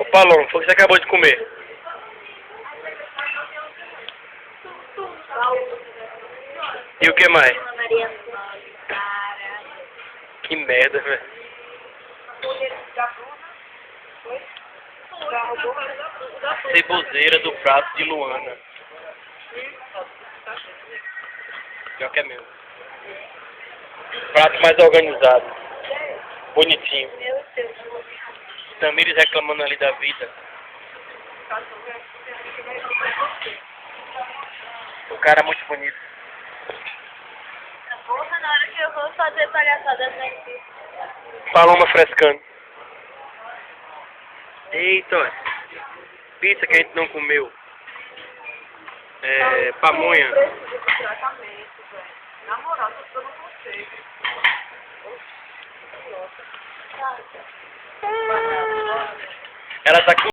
Ô Paloma, foi o que você acabou de comer. E o que mais? Que merda, velho. Ceboseira do prato de Luana. Pior que é mesmo. Prato mais organizado. Bonitinho. Tamires reclamando ali da vida. O cara é muito bonito. Porra, na hora que eu vou fazer palhaçada, né? Paloma frescando. Eita, pizza que a gente não comeu. Pamonha. Na moral, eu não consigo. Ela tá com